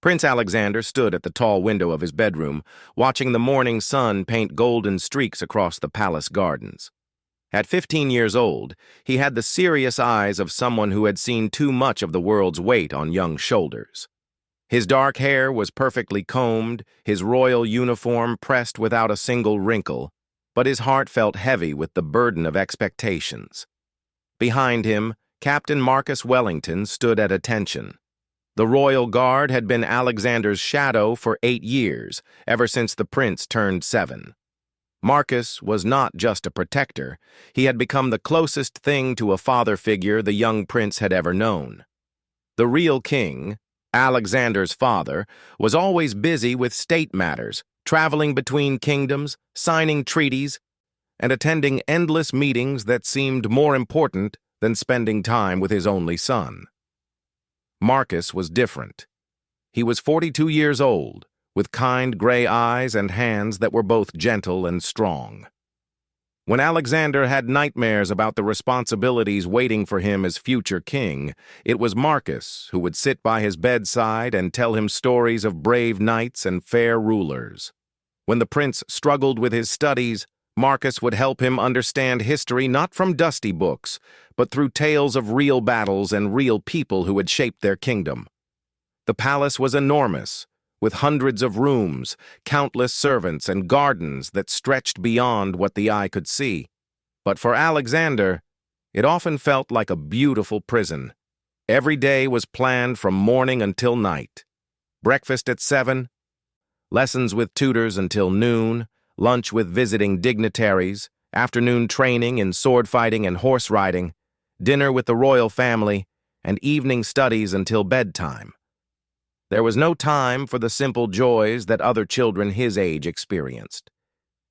Prince Alexander stood at the tall window of his bedroom, watching the morning sun paint golden streaks across the palace gardens. At 15 years old, he had the serious eyes of someone who had seen too much of the world's weight on young shoulders. His dark hair was perfectly combed, his royal uniform pressed without a single wrinkle, but his heart felt heavy with the burden of expectations. Behind him, Captain Marcus Wellington stood at attention. The royal guard had been Alexander's shadow for 8 years, ever since the prince turned 7. Marcus was not just a protector, he had become the closest thing to a father figure the young prince had ever known. The real king, Alexander's father, was always busy with state matters, traveling between kingdoms, signing treaties, and attending endless meetings that seemed more important than spending time with his only son. Marcus was different. He was 42 years old, with kind gray eyes and hands that were both gentle and strong. When Alexander had nightmares about the responsibilities waiting for him as future king, it was Marcus who would sit by his bedside and tell him stories of brave knights and fair rulers. When the prince struggled with his studies, Marcus would help him understand history not from dusty books, but through tales of real battles and real people who had shaped their kingdom. The palace was enormous, with hundreds of rooms, countless servants, and gardens that stretched beyond what the eye could see. But for Alexander, it often felt like a beautiful prison. Every day was planned from morning until night. Breakfast at 7, lessons with tutors until noon, lunch with visiting dignitaries, afternoon training in sword fighting and horse riding, dinner with the royal family, and evening studies until bedtime. There was no time for the simple joys that other children his age experienced.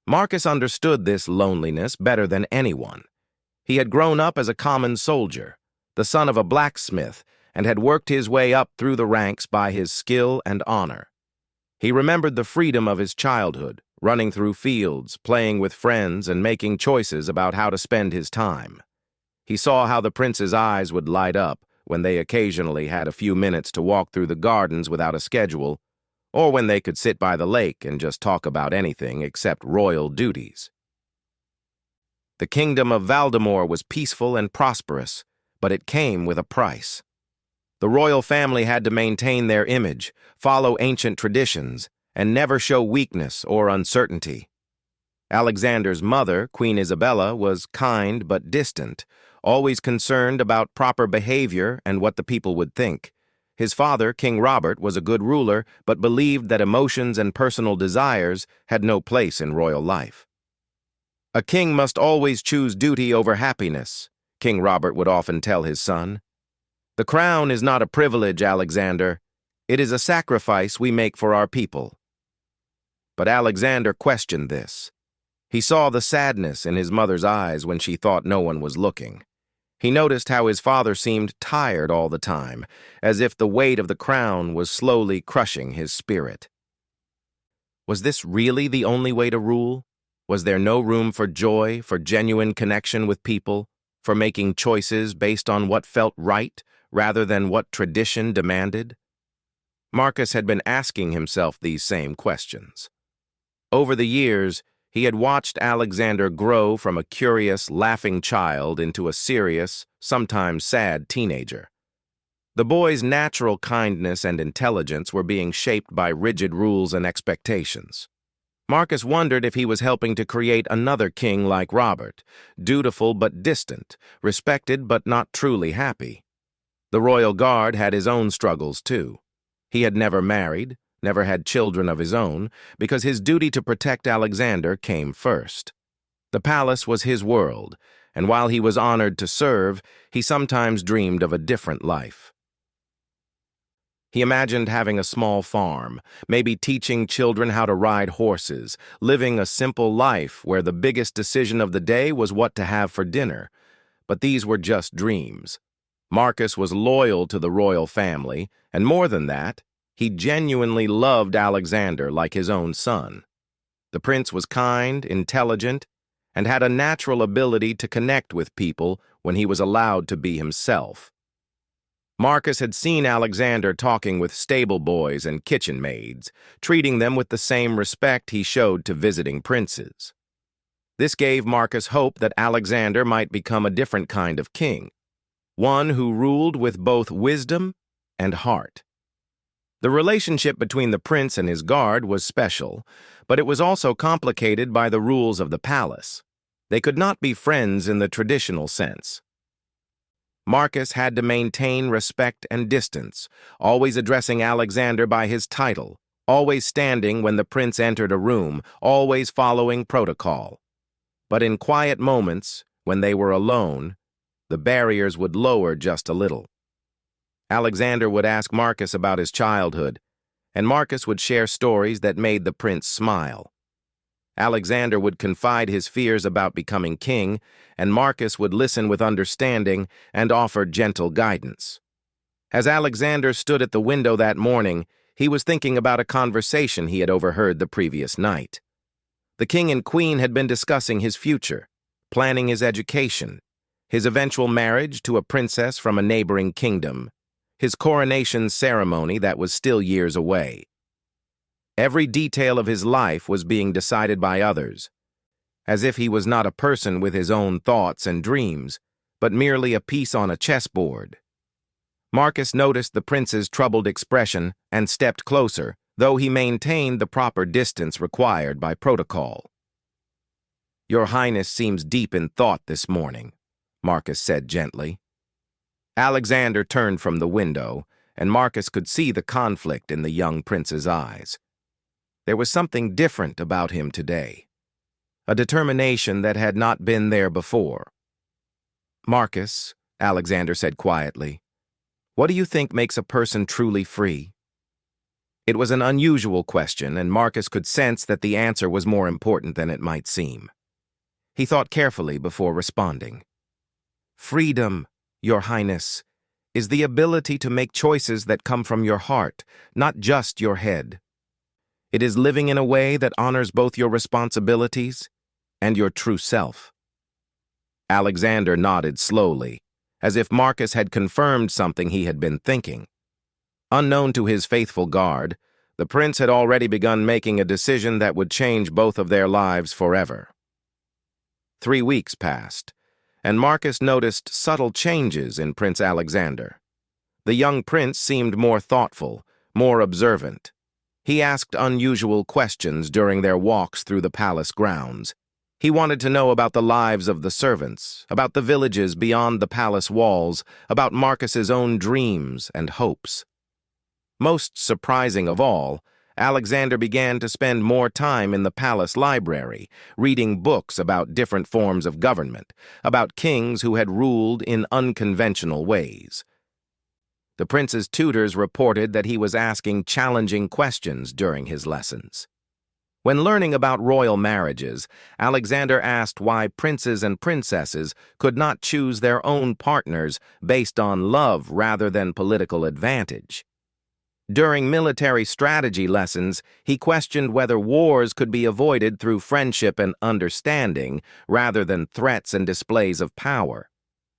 Marcus understood this loneliness better than anyone. He had grown up as a common soldier, the son of a blacksmith, and had worked his way up through the ranks by his skill and honor. He remembered the freedom of his childhood, running through fields, playing with friends, and making choices about how to spend his time. He saw how the prince's eyes would light up when they occasionally had a few minutes to walk through the gardens without a schedule, or when they could sit by the lake and just talk about anything except royal duties. The kingdom of Valdemar was peaceful and prosperous, but it came with a price. The royal family had to maintain their image, follow ancient traditions, and never show weakness or uncertainty. Alexander's mother, Queen Isabella, was kind but distant, always concerned about proper behavior and what the people would think. His father, King Robert, was a good ruler, but believed that emotions and personal desires had no place in royal life. A king must always choose duty over happiness, King Robert would often tell his son. The crown is not a privilege, Alexander. It is a sacrifice we make for our people. But Alexander questioned this. He saw the sadness in his mother's eyes when she thought no one was looking. He noticed how his father seemed tired all the time, as if the weight of the crown was slowly crushing his spirit. Was this really the only way to rule? Was there no room for joy, for genuine connection with people, for making choices based on what felt right rather than what tradition demanded? Marcus had been asking himself these same questions. Over the years, he had watched Alexander grow from a curious, laughing child into a serious, sometimes sad teenager. The boy's natural kindness and intelligence were being shaped by rigid rules and expectations. Marcus wondered if he was helping to create another king like Robert, dutiful but distant, respected but not truly happy. The royal guard had his own struggles too. He had never married, never had children of his own, because his duty to protect Alexander came first. The palace was his world, and while he was honored to serve, he sometimes dreamed of a different life. He imagined having a small farm, maybe teaching children how to ride horses, living a simple life where the biggest decision of the day was what to have for dinner. But these were just dreams. Marcus was loyal to the royal family, and more than that, he genuinely loved Alexander like his own son. The prince was kind, intelligent, and had a natural ability to connect with people when he was allowed to be himself. Marcus had seen Alexander talking with stable boys and kitchen maids, treating them with the same respect he showed to visiting princes. This gave Marcus hope that Alexander might become a different kind of king, one who ruled with both wisdom and heart. The relationship between the prince and his guard was special, but it was also complicated by the rules of the palace. They could not be friends in the traditional sense. Marcus had to maintain respect and distance, always addressing Alexander by his title, always standing when the prince entered a room, always following protocol. But in quiet moments, when they were alone, the barriers would lower just a little. Alexander would ask Marcus about his childhood, and Marcus would share stories that made the prince smile. Alexander would confide his fears about becoming king, and Marcus would listen with understanding and offer gentle guidance. As Alexander stood at the window that morning, he was thinking about a conversation he had overheard the previous night. The king and queen had been discussing his future, planning his education, his eventual marriage to a princess from a neighboring kingdom, his coronation ceremony that was still years away. Every detail of his life was being decided by others, as if he was not a person with his own thoughts and dreams, but merely a piece on a chessboard. Marcus noticed the prince's troubled expression and stepped closer, though he maintained the proper distance required by protocol. "Your Highness seems deep in thought this morning," Marcus said gently. Alexander turned from the window, and Marcus could see the conflict in the young prince's eyes. There was something different about him today, a determination that had not been there before. "Marcus," Alexander said quietly, "what do you think makes a person truly free?" It was an unusual question, and Marcus could sense that the answer was more important than it might seem. He thought carefully before responding. "Freedom, Your Highness, is the ability to make choices that come from your heart, not just your head. It is living in a way that honors both your responsibilities and your true self." Alexander nodded slowly, as if Marcus had confirmed something he had been thinking. Unknown to his faithful guard, the prince had already begun making a decision that would change both of their lives forever. 3 weeks passed, and Marcus noticed subtle changes in Prince Alexander. The young prince seemed more thoughtful, more observant. He asked unusual questions during their walks through the palace grounds. He wanted to know about the lives of the servants, about the villages beyond the palace walls, about Marcus's own dreams and hopes. Most surprising of all, Alexander began to spend more time in the palace library, reading books about different forms of government, about kings who had ruled in unconventional ways. The prince's tutors reported that he was asking challenging questions during his lessons. When learning about royal marriages, Alexander asked why princes and princesses could not choose their own partners based on love rather than political advantage. During military strategy lessons, he questioned whether wars could be avoided through friendship and understanding rather than threats and displays of power.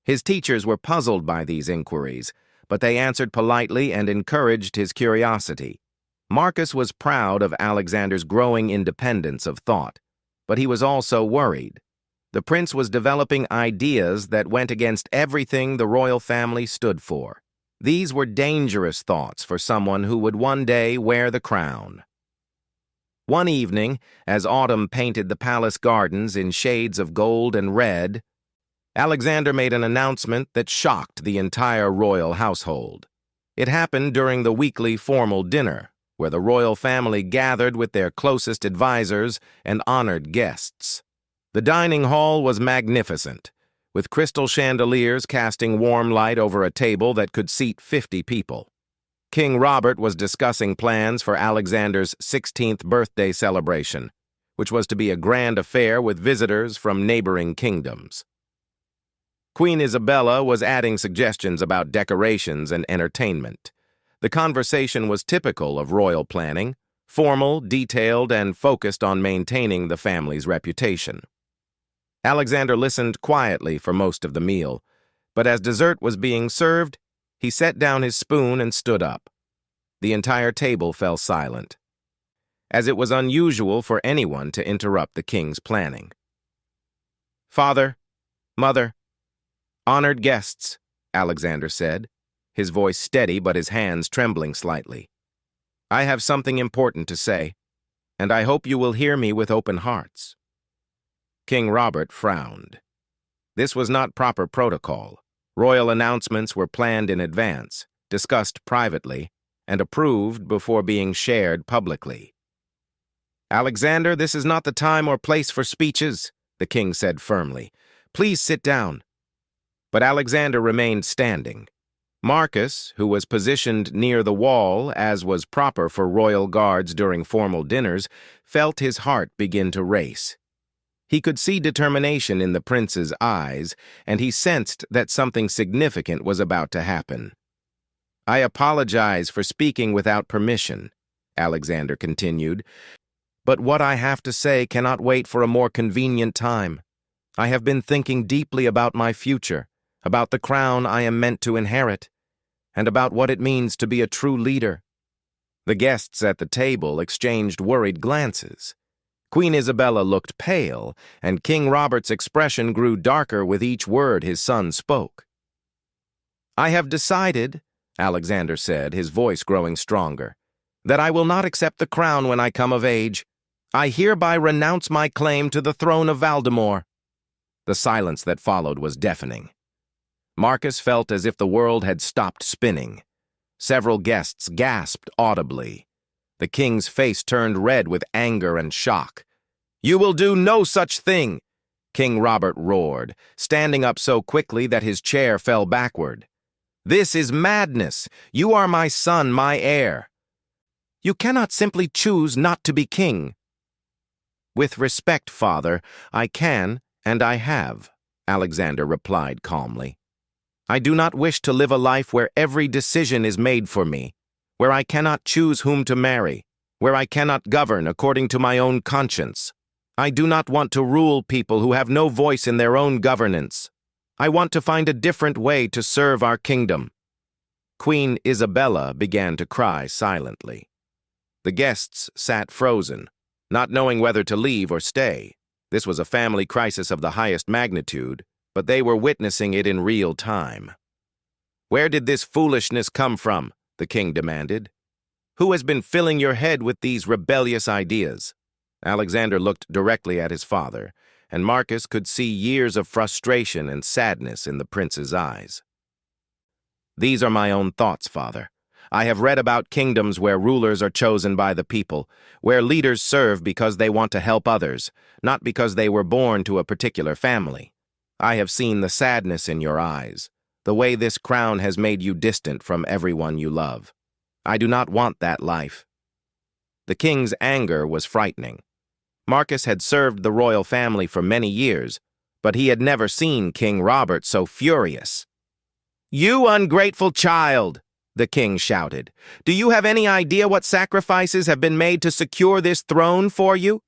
His teachers were puzzled by these inquiries, but they answered politely and encouraged his curiosity. Marcus was proud of Alexander's growing independence of thought, but he was also worried. The prince was developing ideas that went against everything the royal family stood for. These were dangerous thoughts for someone who would one day wear the crown. One evening, as autumn painted the palace gardens in shades of gold and red, Alexander made an announcement that shocked the entire royal household. It happened during the weekly formal dinner, where the royal family gathered with their closest advisors and honored guests. The dining hall was magnificent, with crystal chandeliers casting warm light over a table that could seat 50 people. King Robert was discussing plans for Alexander's 16th birthday celebration, which was to be a grand affair with visitors from neighboring kingdoms. Queen Isabella was adding suggestions about decorations and entertainment. The conversation was typical of royal planning, formal, detailed, and focused on maintaining the family's reputation. Alexander listened quietly for most of the meal, but as dessert was being served, He set down his spoon and stood up. The entire table fell silent, as it was unusual for anyone to interrupt the king's planning. "Father, Mother, honored guests," Alexander said, his voice steady but his hands trembling slightly. "I have something important to say, and I hope you will hear me with open hearts." King Robert frowned. This was not proper protocol. Royal announcements were planned in advance, discussed privately, and approved before being shared publicly. "Alexander, this is not the time or place for speeches," the king said firmly. "Please sit down." But Alexander remained standing. Marcus, who was positioned near the wall, as was proper for royal guards during formal dinners, felt his heart begin to race. He could see determination in the prince's eyes, and he sensed that something significant was about to happen. "I apologize for speaking without permission," Alexander continued, "but what I have to say cannot wait for a more convenient time. I have been thinking deeply about my future, about the crown I am meant to inherit, and about what it means to be a true leader." The guests at the table exchanged worried glances. Queen Isabella looked pale, and King Robert's expression grew darker with each word his son spoke. "I have decided," Alexander said, his voice growing stronger, "that I will not accept the crown when I come of age. I hereby renounce my claim to the throne of Valdemar." The silence that followed was deafening. Marcus felt as if the world had stopped spinning. Several guests gasped audibly. The king's face turned red with anger and shock. "You will do no such thing!" King Robert roared, standing up so quickly that his chair fell backward. "This is madness! You are my son, my heir. You cannot simply choose not to be king." "With respect, father, I can, and I have," Alexander replied calmly. "I do not wish to live a life where every decision is made for me, where I cannot choose whom to marry, where I cannot govern according to my own conscience. I do not want to rule people who have no voice in their own governance. I want to find a different way to serve our kingdom." Queen Isabella began to cry silently. The guests sat frozen, not knowing whether to leave or stay. This was a family crisis of the highest magnitude, but they were witnessing it in real time. "Where did this foolishness come from?" the king demanded. "Who has been filling your head with these rebellious ideas?" Alexander looked directly at his father, and Marcus could see years of frustration and sadness in the prince's eyes. "These are my own thoughts, father. I have read about kingdoms where rulers are chosen by the people, where leaders serve because they want to help others, not because they were born to a particular family. I have seen the sadness in your eyes, the way this crown has made you distant from everyone you love. I do not want that life." The king's anger was frightening. Marcus had served the royal family for many years, but he had never seen King Robert so furious. "You ungrateful child!" the king shouted. "Do you have any idea what sacrifices have been made to secure this throne for you?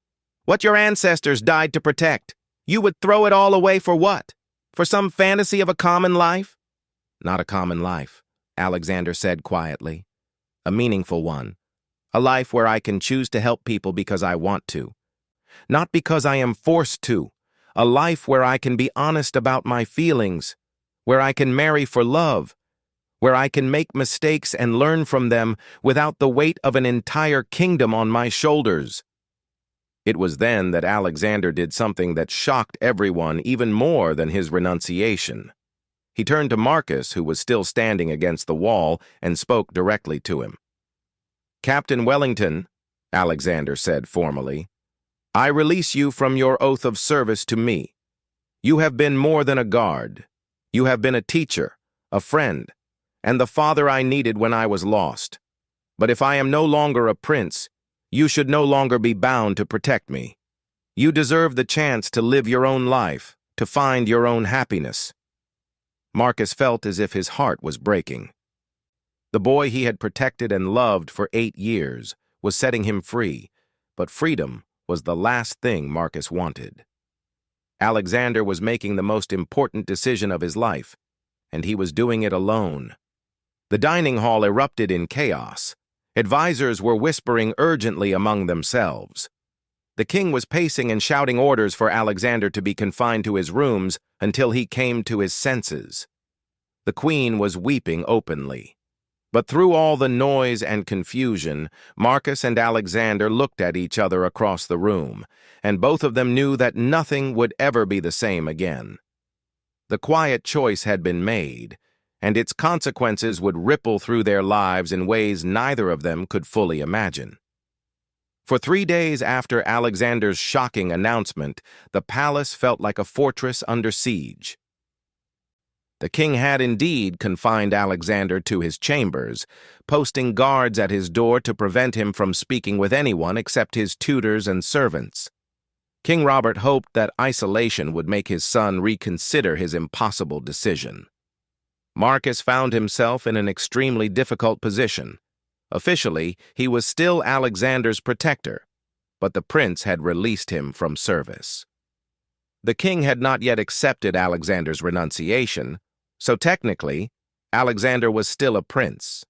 What your ancestors died to protect? You would throw it all away for what? For some fantasy of a common life?" "Not a common life," Alexander said quietly. "A meaningful one. A life where I can choose to help people because I want to. Not because I am forced to. A life where I can be honest about my feelings, where I can marry for love, where I can make mistakes and learn from them without the weight of an entire kingdom on my shoulders." It was then that Alexander did something that shocked everyone even more than his renunciation. He turned to Marcus, who was still standing against the wall, and spoke directly to him. "Captain Wellington," Alexander said formally, "I release you from your oath of service to me. You have been more than a guard. You have been a teacher, a friend, and the father I needed when I was lost. But if I am no longer a prince, you should no longer be bound to protect me. You deserve the chance to live your own life, to find your own happiness." Marcus felt as if his heart was breaking. The boy he had protected and loved for 8 years was setting him free, but freedom was the last thing Marcus wanted. Alexander was making the most important decision of his life, and he was doing it alone. The dining hall erupted in chaos. Advisors were whispering urgently among themselves. The king was pacing and shouting orders for Alexander to be confined to his rooms until he came to his senses. The queen was weeping openly. But through all the noise and confusion, Marcus and Alexander looked at each other across the room, and both of them knew that nothing would ever be the same again. The quiet choice had been made, and its consequences would ripple through their lives in ways neither of them could fully imagine. For 3 days after Alexander's shocking announcement, the palace felt like a fortress under siege. The king had indeed confined Alexander to his chambers, posting guards at his door to prevent him from speaking with anyone except his tutors and servants. King Robert hoped that isolation would make his son reconsider his impossible decision. Marcus found himself in an extremely difficult position. Officially, he was still Alexander's protector, but the prince had released him from service. The king had not yet accepted Alexander's renunciation, so technically, Alexander was still a prince.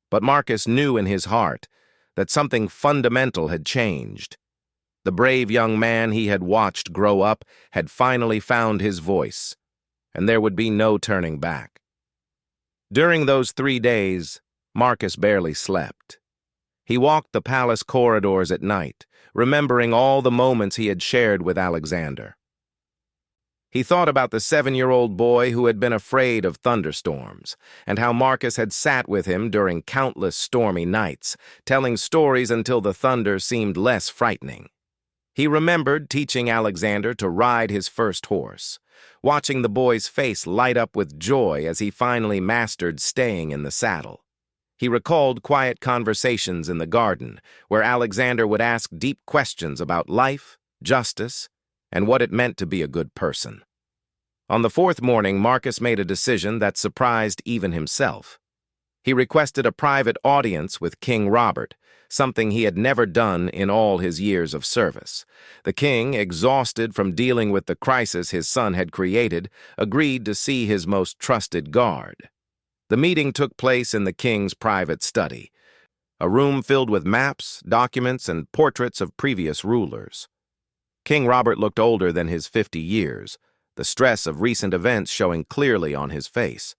But Marcus knew in his heart that something fundamental had changed. The brave young man he had watched grow up had finally found his voice, and there would be no turning back. During those 3 days, Marcus barely slept. He walked the palace corridors at night, remembering all the moments he had shared with Alexander. He thought about the 7-year-old boy who had been afraid of thunderstorms, and how Marcus had sat with him during countless stormy nights, telling stories until the thunder seemed less frightening. He remembered teaching Alexander to ride his first horse, watching the boy's face light up with joy as he finally mastered staying in the saddle. He recalled quiet conversations in the garden, where Alexander would ask deep questions about life, justice, and what it meant to be a good person. On the 4th morning, Marcus made a decision that surprised even himself. He requested a private audience with King Robert, something he had never done in all his years of service. The king, exhausted from dealing with the crisis his son had created, agreed to see his most trusted guard. The meeting took place in the king's private study, a room filled with maps, documents, and portraits of previous rulers. King Robert looked older than his 50 years, the stress of recent events showing clearly on his face.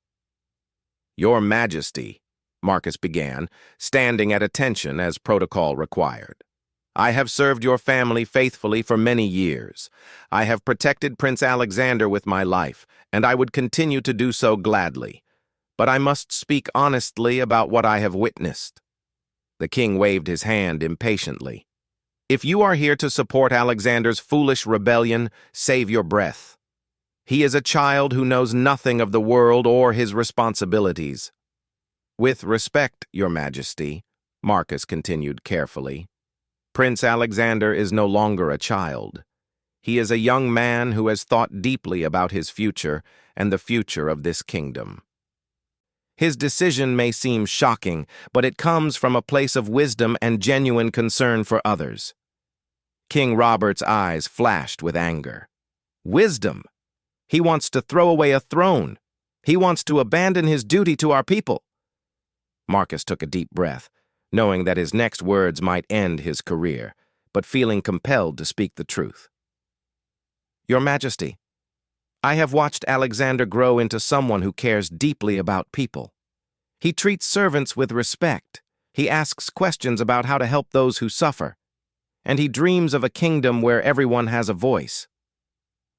"Your Majesty," Marcus began, standing at attention as protocol required. "I have served your family faithfully for many years. I have protected Prince Alexander with my life, and I would continue to do so gladly. But I must speak honestly about what I have witnessed." The king waved his hand impatiently. "If you are here to support Alexander's foolish rebellion, save your breath. He is a child who knows nothing of the world or his responsibilities." "With respect, Your Majesty," Marcus continued carefully, "Prince Alexander is no longer a child. He is a young man who has thought deeply about his future and the future of this kingdom. His decision may seem shocking, but it comes from a place of wisdom and genuine concern for others." King Robert's eyes flashed with anger. "Wisdom? He wants to throw away a throne. He wants to abandon his duty to our people." Marcus took a deep breath, knowing that his next words might end his career, but feeling compelled to speak the truth. "Your Majesty, I have watched Alexander grow into someone who cares deeply about people. He treats servants with respect. He asks questions about how to help those who suffer. And he dreams of a kingdom where everyone has a voice.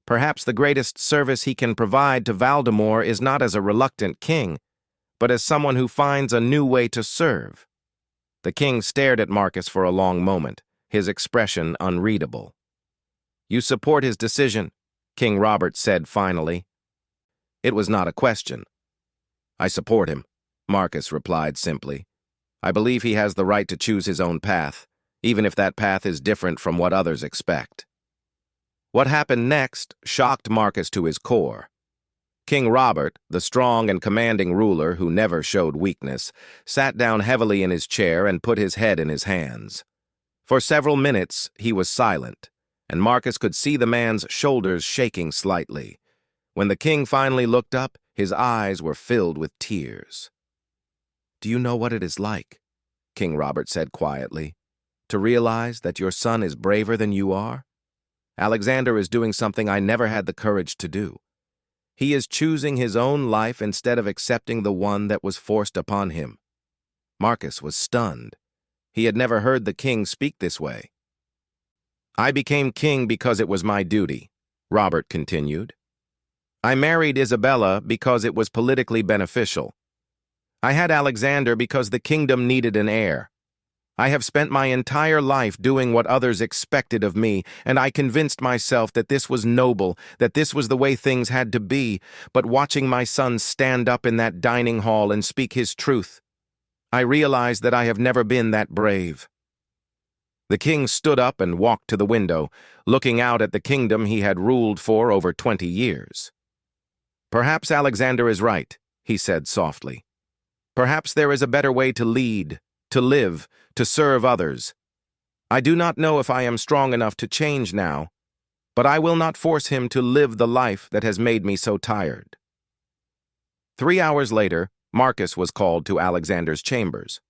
Perhaps the greatest service he can provide to Valdemar is not as a reluctant king, but as someone who finds a new way to serve." The king stared at Marcus for a long moment, his expression unreadable. "You support his decision," King Robert said finally. It was not a question. "I support him," Marcus replied simply. "I believe he has the right to choose his own path, even if that path is different from what others expect." What happened next shocked Marcus to his core. King Robert, the strong and commanding ruler who never showed weakness, sat down heavily in his chair and put his head in his hands. For several minutes, he was silent, and Marcus could see the man's shoulders shaking slightly. When the king finally looked up, his eyes were filled with tears. Do you know what it is like, King Robert said quietly, to realize that your son is braver than you are? Alexander is doing something I never had the courage to do. He is choosing his own life instead of accepting the one that was forced upon him. Marcus was stunned. He had never heard the king speak this way. I became king because it was my duty, Robert continued. I married Isabella because it was politically beneficial. I had Alexander because the kingdom needed an heir. I have spent my entire life doing what others expected of me, and I convinced myself that this was noble, that this was the way things had to be, but watching my son stand up in that dining hall and speak his truth, I realized that I have never been that brave. The king stood up and walked to the window, looking out at the kingdom he had ruled for over 20 years. Perhaps Alexander is right, he said softly. Perhaps there is a better way to lead, to live, to serve others. I do not know if I am strong enough to change now, but I will not force him to live the life that has made me so tired. 3 hours later, Marcus was called to Alexander's chambers.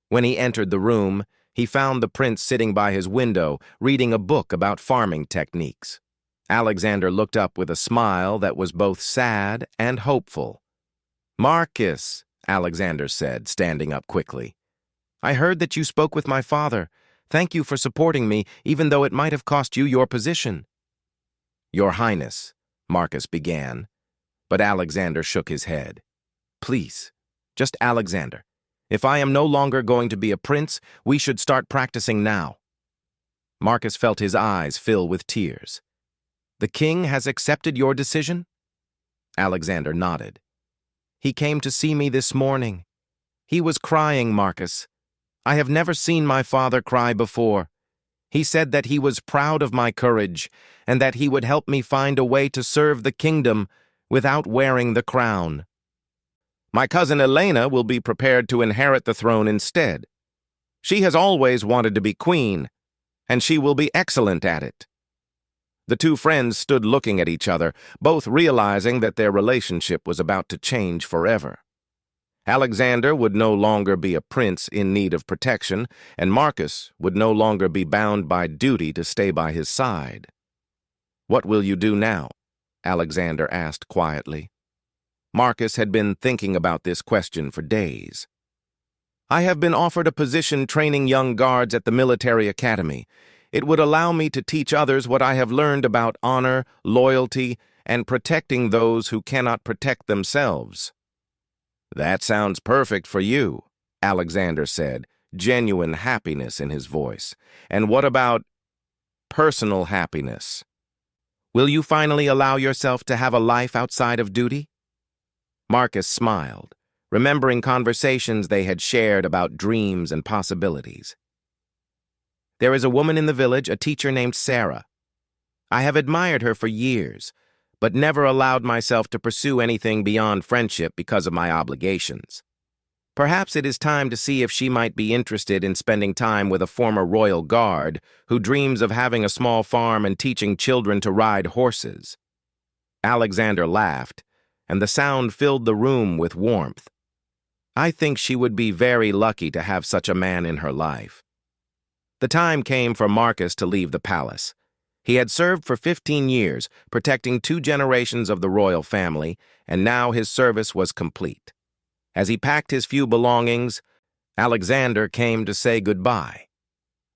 When he entered the room, he found the prince sitting by his window, reading a book about farming techniques. Alexander looked up with a smile that was both sad and hopeful. Marcus, Alexander said, standing up quickly. I heard that you spoke with my father. Thank you for supporting me, even though it might have cost you your position. Your Highness, Marcus began, but Alexander shook his head. Please, just Alexander. If I am no longer going to be a prince, we should start practicing now. Marcus felt his eyes fill with tears. The king has accepted your decision? Alexander nodded. He came to see me this morning. He was crying, Marcus. I have never seen my father cry before. He said that he was proud of my courage and that he would help me find a way to serve the kingdom without wearing the crown. My cousin Elena will be prepared to inherit the throne instead. She has always wanted to be queen, and she will be excellent at it. The two friends stood looking at each other, both realizing that their relationship was about to change forever. Alexander would no longer be a prince in need of protection, and Marcus would no longer be bound by duty to stay by his side. What will you do now? Alexander asked quietly. Marcus had been thinking about this question for days. I have been offered a position training young guards at the military academy. It would allow me to teach others what I have learned about honor, loyalty, and protecting those who cannot protect themselves. That sounds perfect for you, Alexander said, genuine happiness in his voice. And what about personal happiness? Will you finally allow yourself to have a life outside of duty? Marcus smiled, remembering conversations they had shared about dreams and possibilities. There is a woman in the village, a teacher named Sarah. I have admired her for years, but never allowed myself to pursue anything beyond friendship because of my obligations. Perhaps it is time to see if she might be interested in spending time with a former royal guard who dreams of having a small farm and teaching children to ride horses. Alexander laughed, and the sound filled the room with warmth. I think she would be very lucky to have such a man in her life. The time came for Marcus to leave the palace. He had served for 15 years, protecting 2 generations of the royal family, and now his service was complete. As he packed his few belongings, Alexander came to say goodbye.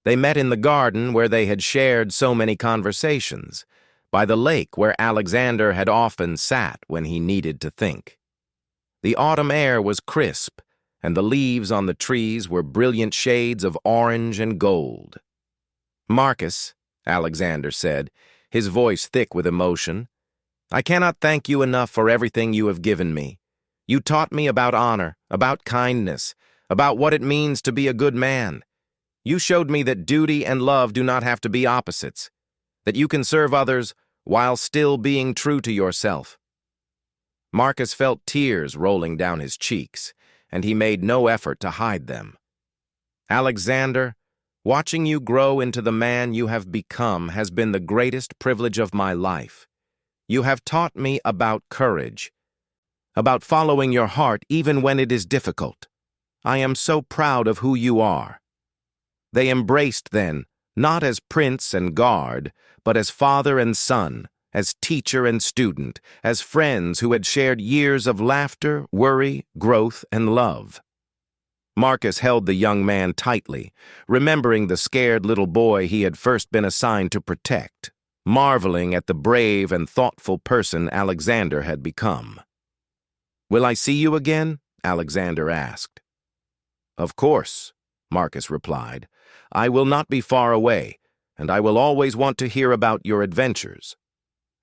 They met in the garden where they had shared so many conversations, by the lake where Alexander had often sat when he needed to think. The autumn air was crisp, and the leaves on the trees were brilliant shades of orange and gold. Marcus, Alexander said, his voice thick with emotion, I cannot thank you enough for everything you have given me. You taught me about honor, about kindness, about what it means to be a good man. You showed me that duty and love do not have to be opposites, that you can serve others while still being true to yourself. Marcus felt tears rolling down his cheeks, and he made no effort to hide them. Alexander, watching you grow into the man you have become has been the greatest privilege of my life. You have taught me about courage, about following your heart even when it is difficult. I am so proud of who you are." They embraced then, not as prince and guard, but as father and son, as teacher and student, as friends who had shared years of laughter, worry, growth, and love. Marcus held the young man tightly, remembering the scared little boy he had first been assigned to protect, marveling at the brave and thoughtful person Alexander had become. "Will I see you again?" Alexander asked. "Of course," Marcus replied. "I will not be far away, and I will always want to hear about your adventures.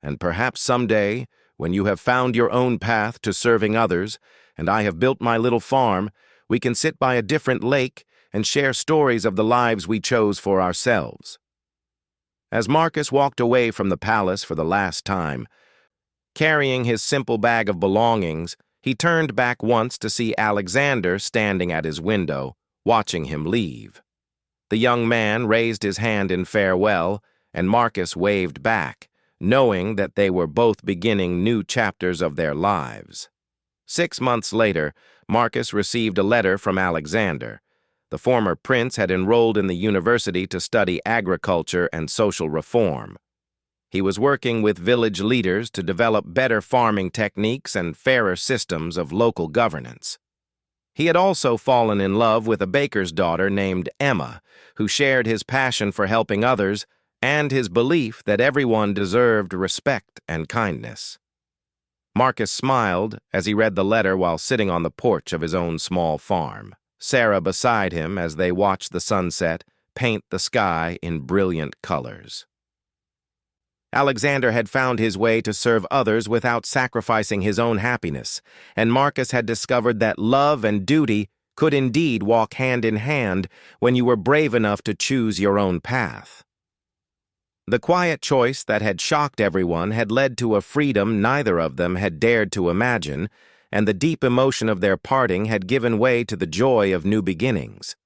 And perhaps someday, when you have found your own path to serving others, and I have built my little farm, we can sit by a different lake and share stories of the lives we chose for ourselves." As Marcus walked away from the palace for the last time, carrying his simple bag of belongings, he turned back once to see Alexander standing at his window, watching him leave. The young man raised his hand in farewell, and Marcus waved back, knowing that they were both beginning new chapters of their lives. 6 months later, Marcus received a letter from Alexander. The former prince had enrolled in the university to study agriculture and social reform. He was working with village leaders to develop better farming techniques and fairer systems of local governance. He had also fallen in love with a baker's daughter named Emma, who shared his passion for helping others and his belief that everyone deserved respect and kindness. Marcus smiled as he read the letter while sitting on the porch of his own small farm, Sarah beside him as they watched the sunset paint the sky in brilliant colors. Alexander had found his way to serve others without sacrificing his own happiness, and Marcus had discovered that love and duty could indeed walk hand in hand when you were brave enough to choose your own path. The quiet choice that had shocked everyone had led to a freedom neither of them had dared to imagine, and the deep emotion of their parting had given way to the joy of new beginnings.